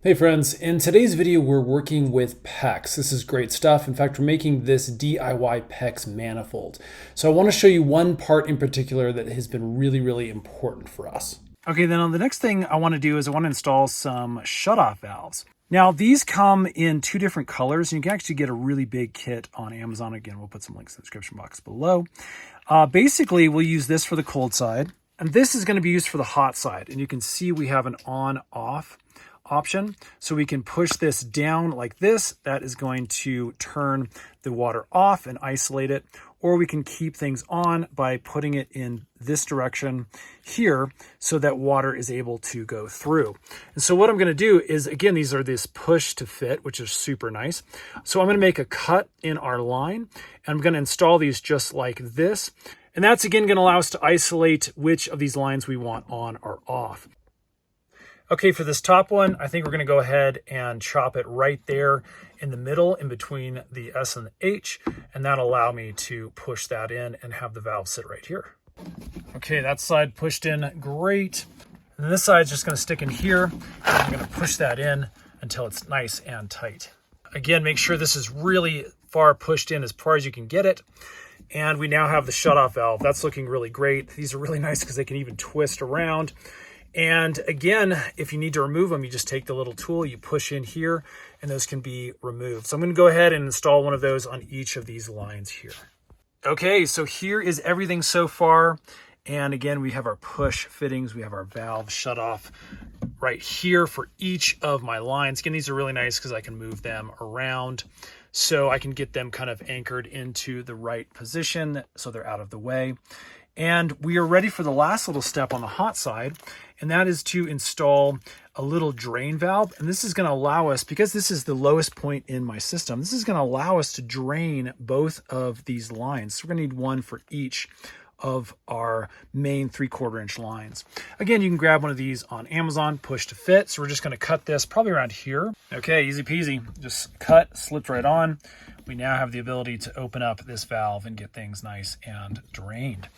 Hey friends, in today's video we're working with PEX. This is great stuff. In fact, we're making this DIY PEX manifold. So I want to show you one part in particular that has been really important for us. Okay, then on the next thing I want to do is I want to install some ShutOff valves. Now these come in two different colors and you can actually get a really big kit on Amazon. Again, we'll put some links in the description box below. Basically, we'll use this for the cold side and this is going to be used for the hot side. And you can see we have an on-off option. So we can push this down like this. That is going to turn the water off and isolate it. Or we can keep things on by putting it in this direction here so that water is able to go through. And so what I'm going to do is, again, these are this PushtoFit, which is super nice. So I'm going to make a cut in our line and I'm going to install these just like this. And that's again going to allow us to isolate which of these lines we want on or off. Okay, for this top one, I think we're going to go ahead and chop it right there in the middle in between the S and the H, and that'll allow me to push that in and have the valve sit right here. Okay, that side pushed in great. And this side's just going to stick in here, and I'm going to push that in until it's nice and tight. Again, make sure this is really far pushed in as far as you can get it. And we now have the shutoff valve. That's looking really great. These are really nice because they can even twist around. And again, if you need to remove them, you just take the little tool, you push in here, and those can be removed. So I'm going to go ahead and install one of those on each of these lines here. Okay, so here is everything so far. And again, we have our push fittings, we have our valve shut off right here for each of my lines. Again, these are really nice because I can move them around. So I can get them kind of anchored into the right position so they're out of the way. And we are ready for the last little step on the hot side, and that is to install a little drain valve. And this is going to allow us, because this is the lowest point in my system, this is going to allow us to drain both of these lines. So we're going to need one for each of our main 3/4 inch lines. Again, you can grab one of these on Amazon, PushtoFit. So we're just going to cut this probably around here. Okay, easy peasy. Just cut, slipped right on. We now have the ability to open up this valve and get things nice and drained.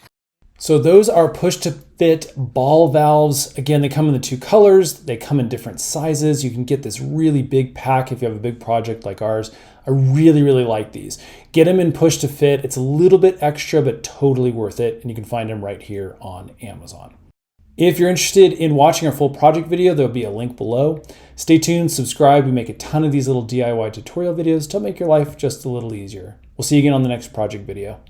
So those are PushtoFit ball valves. Again, they come in the two colors. They come in different sizes. You can get this really big pack if you have a big project like ours. I really like these. Get them in PushtoFit. It's a little bit extra, but totally worth it. And you can find them right here on Amazon. If you're interested in watching our full project video, there'll be a link below. Stay tuned, subscribe. We make a ton of these little DIY tutorial videos to make your life just a little easier. We'll see you again on the next project video.